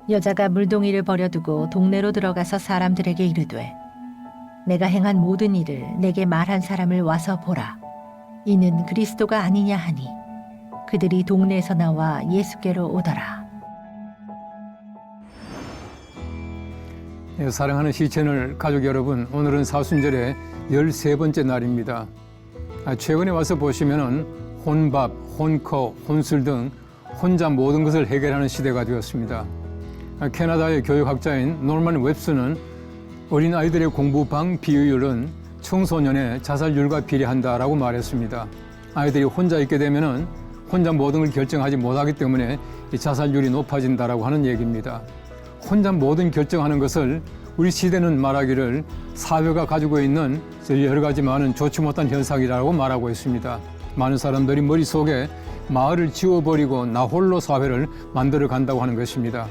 여자가 물동이를 버려두고 동네로 들어가서 사람들에게 이르되 내가 행한 모든 일을 내게 말한 사람을 와서 보라. 이는 그리스도가 아니냐 하니 그들이 동네에서 나와 예수께로 오더라. 사랑하는 시채널 가족 여러분, 오늘은 사순절의 13번째 날입니다. 최근에 와서 보시면은 혼밥, 혼커, 혼술 등 혼자 모든 것을 해결하는 시대가 되었습니다. 캐나다의 교육학자인 노먼 웹스는 어린아이들의 공부방 비효율은 청소년의 자살률과 비례한다라고 말했습니다. 아이들이 혼자 있게 되면은 혼자 모든 걸 결정하지 못하기 때문에 이 자살률이 높아진다라고 하는 얘기입니다. 혼자 모든 결정하는 것을 우리 시대는 말하기를 사회가 가지고 있는 여러 가지 많은 좋지 못한 현상이라고 말하고 있습니다. 많은 사람들이 머릿속에 마을을 지워버리고 나 홀로 사회를 만들어 간다고 하는 것입니다.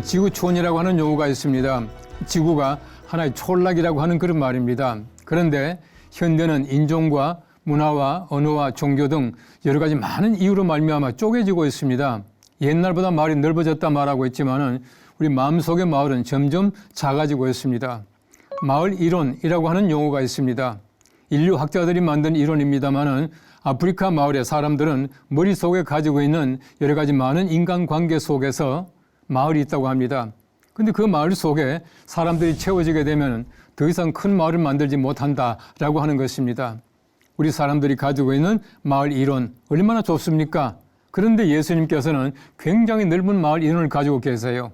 지구촌이라고 하는 용어가 있습니다. 지구가 하나의 촌락이라고 하는 그런 말입니다. 그런데 현대는 인종과 문화와 언어와 종교 등 여러 가지 많은 이유로 말미암아 쪼개지고 있습니다. 옛날보다 마을이 넓어졌다 말하고 있지만은 우리 마음속의 마을은 점점 작아지고 있습니다. 마을 이론이라고 하는 용어가 있습니다. 인류 학자들이 만든 이론입니다만은 아프리카 마을의 사람들은 머릿속에 가지고 있는 여러 가지 많은 인간관계 속에서 마을이 있다고 합니다. 근데 그 마을 속에 사람들이 채워지게 되면 더 이상 큰 마을을 만들지 못한다라고 하는 것입니다. 우리 사람들이 가지고 있는 마을 이론 얼마나 좋습니까? 그런데 예수님께서는 굉장히 넓은 마을 이론을 가지고 계세요.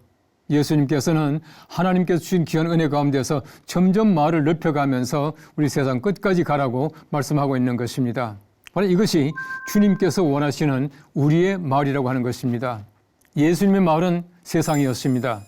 예수님께서는 하나님께서 주신 귀한 은혜 가운데서 점점 마을을 넓혀가면서 우리 세상 끝까지 가라고 말씀하고 있는 것입니다. 바로 이것이 주님께서 원하시는 우리의 마을이라고 하는 것입니다. 예수님의 마을은 세상이었습니다.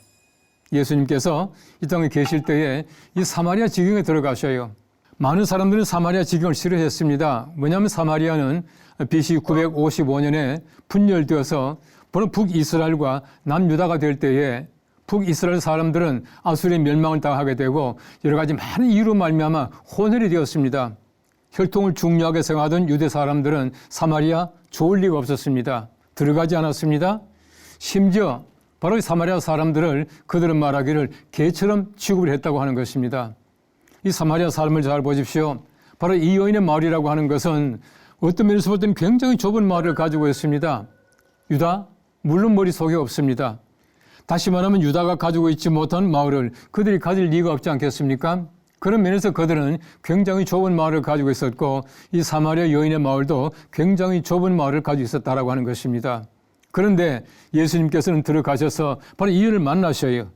예수님께서 이 땅에 계실 때에 이 사마리아 지경에 들어가셔요. 많은 사람들은 사마리아 지경을 싫어했습니다. 왜냐하면 사마리아는 BC 955년에 분열되어서 바로 북이스라엘과 남유다가 될 때에 북이스라엘 사람들은 아수르의 멸망을 당하게 되고 여러 가지 많은 이유로 말미암아 혼혈이 되었습니다. 혈통을 중요하게 생각하던 유대 사람들은 사마리아 좋을 리가 없었습니다. 들어가지 않았습니다. 심지어 바로 이 사마리아 사람들을 그들은 말하기를 개처럼 취급을 했다고 하는 것입니다. 이 사마리아 사람을 잘 보십시오. 바로 이 여인의 마을이라고 하는 것은 어떤 면에서 볼 때는 굉장히 좁은 마을을 가지고 있습니다. 유다? 물론 머릿속에 없습니다. 다시 말하면 유다가 가지고 있지 못한 마을을 그들이 가질 리가 없지 않겠습니까? 그런 면에서 그들은 굉장히 좁은 마을을 가지고 있었고 이 사마리아 여인의 마을도 굉장히 좁은 마을을 가지고 있었다라고 하는 것입니다. 그런데 예수님께서는 들어가셔서 바로 이 여인을 만나셔요.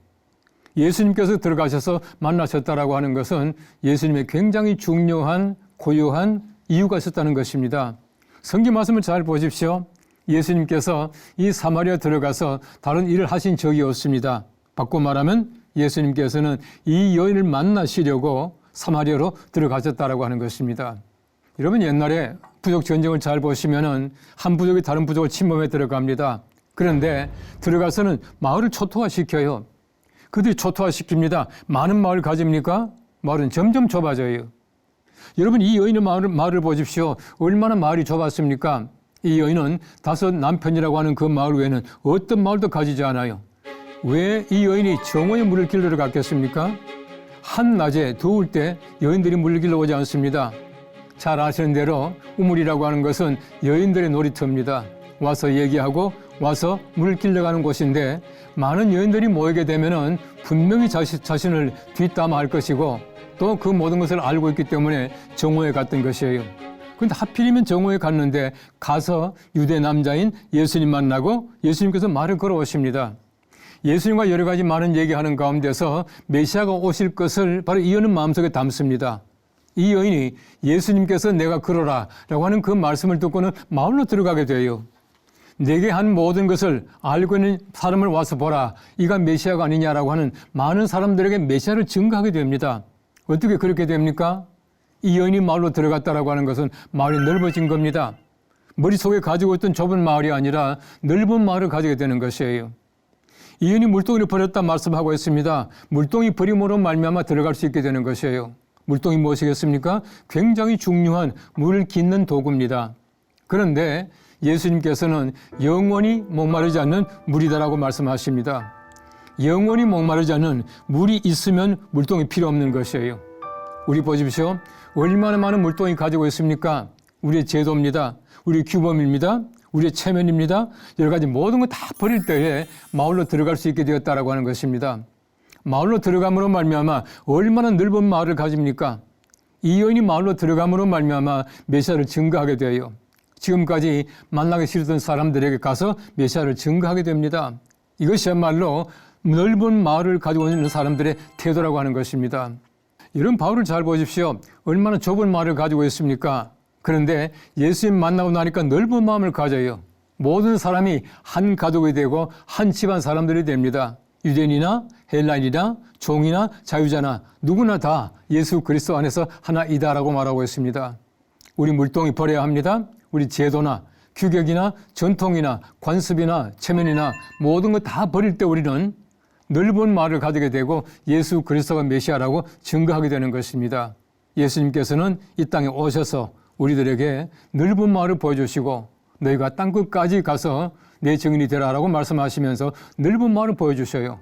예수님께서 들어가셔서 만나셨다라고 하는 것은 예수님의 굉장히 중요한 고유한 이유가 있었다는 것입니다. 성경 말씀을 잘 보십시오. 예수님께서 이 사마리아 들어가서 다른 일을 하신 적이 없습니다. 바꿔 말하면 예수님께서는 이 여인을 만나시려고 사마리아로 들어가셨다라고 하는 것입니다. 여러분 옛날에 부족 전쟁을 잘 보시면은 한 부족이 다른 부족을 침범해 들어갑니다. 그런데 들어가서는 마을을 초토화시켜요. 그들이 초토화시킵니다. 많은 마을 가집니까? 마을은 점점 좁아져요. 여러분 이 여인의 마을을 보십시오. 얼마나 마을이 좁았습니까? 이 여인은 5 남편이라고 하는 그 마을 외에는 어떤 마을도 가지지 않아요. 왜 이 여인이 정오에 물을 길러 갔겠습니까? 한낮에 더울 때 여인들이 물을 길러 오지 않습니다. 잘 아시는 대로 우물이라고 하는 것은 여인들의 놀이터입니다. 와서 얘기하고 와서 물을 길러가는 곳인데 많은 여인들이 모이게 되면은 분명히 자신을 뒷담화할 것이고 또 그 모든 것을 알고 있기 때문에 정오에 갔던 것이에요. 그런데 하필이면 정오에 갔는데 가서 유대 남자인 예수님 만나고 예수님께서 말을 걸어오십니다. 예수님과 여러 가지 많은 얘기하는 가운데서 메시아가 오실 것을 바로 이 여인은 마음속에 담습니다. 이 여인이 예수님께서 내가 그러라 라고 하는 그 말씀을 듣고는 마을로 들어가게 돼요. 내게 한 모든 것을 알고 있는 사람을 와서 보라. 이가 메시아가 아니냐라고 하는 많은 사람들에게 메시아를 증거하게 됩니다. 어떻게 그렇게 됩니까? 이 여인이 마을로 들어갔다라고 하는 것은 마을이 넓어진 겁니다. 머릿속에 가지고 있던 좁은 마을이 아니라 넓은 마을을 가지게 되는 것이에요. 이 여인이 물동이를 버렸다 말씀하고 있습니다. 물동이 버림으로 말미암아 들어갈 수 있게 되는 것이에요. 물동이 무엇이겠습니까? 굉장히 중요한 물을 깃는 도구입니다. 그런데 예수님께서는 영원히 목마르지 않는 물이다라고 말씀하십니다. 영원히 목마르지 않는 물이 있으면 물동이 필요 없는 것이에요. 우리 보십시오. 얼마나 많은 물동이 가지고 있습니까? 우리의 제도입니다. 우리의 규범입니다. 우리의 체면입니다. 여러 가지 모든 거 다 버릴 때에 마을로 들어갈 수 있게 되었다라고 하는 것입니다. 마을로 들어감으로 말미암아 얼마나 넓은 마을을 가집니까? 이 여인이 마을로 들어감으로 말미암아 메시아를 증거하게 되어요. 지금까지 만나기 싫었던 사람들에게 가서 메시아를 증거하게 됩니다. 이것이야말로 넓은 마을을 가지고 있는 사람들의 태도라고 하는 것입니다. 이런 바울을 잘 보십시오. 얼마나 좁은 마을을 가지고 있습니까? 그런데 예수님 만나고 나니까 넓은 마음을 가져요. 모든 사람이 한 가족이 되고 한 집안 사람들이 됩니다. 유대인이나 헬라인이나 종이나 자유자나 누구나 다 예수 그리스도 안에서 하나이다라고 말하고 있습니다. 우리 물동이 버려야 합니다. 우리 제도나 규격이나 전통이나 관습이나 체면이나 모든 거 다 버릴 때 우리는 넓은 마을을 가지게 되고 예수 그리스도가 메시아라고 증거하게 되는 것입니다. 예수님께서는 이 땅에 오셔서 우리들에게 넓은 마을을 보여주시고 너희가 땅끝까지 가서 내 증인이 되라라고 말씀하시면서 넓은 마을을 보여주셔요.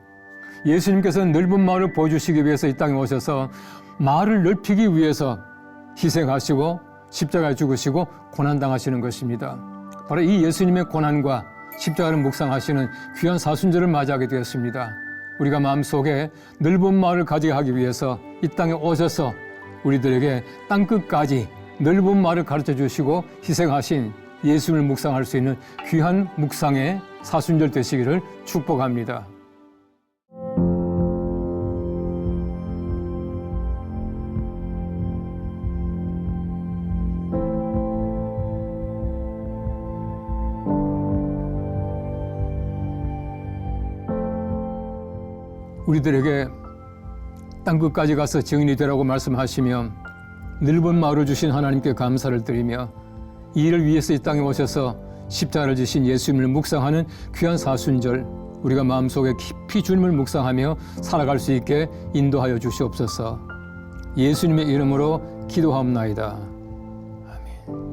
예수님께서는 넓은 마을을 보여주시기 위해서 이 땅에 오셔서 마을을 넓히기 위해서 희생하시고 십자가에 죽으시고 고난당하시는 것입니다. 바로 이 예수님의 고난과 십자가를 묵상하시는 귀한 사순절을 맞이하게 되었습니다. 우리가 마음속에 넓은 마을을 가지게 하기 위해서 이 땅에 오셔서 우리들에게 땅끝까지 넓은 마을을 가르쳐 주시고 희생하신 예수님을 묵상할 수 있는 귀한 묵상의 사순절 되시기를 축복합니다. 우리들에게 땅끝까지 가서 증인이 되라고 말씀하시며 넓은 마을을 주신 하나님께 감사를 드리며 이 일을 위해서 이 땅에 오셔서 십자가를 지신 예수님을 묵상하는 귀한 사순절, 우리가 마음속에 깊이 주님을 묵상하며 살아갈 수 있게 인도하여 주시옵소서. 예수님의 이름으로 기도하옵나이다. 아멘.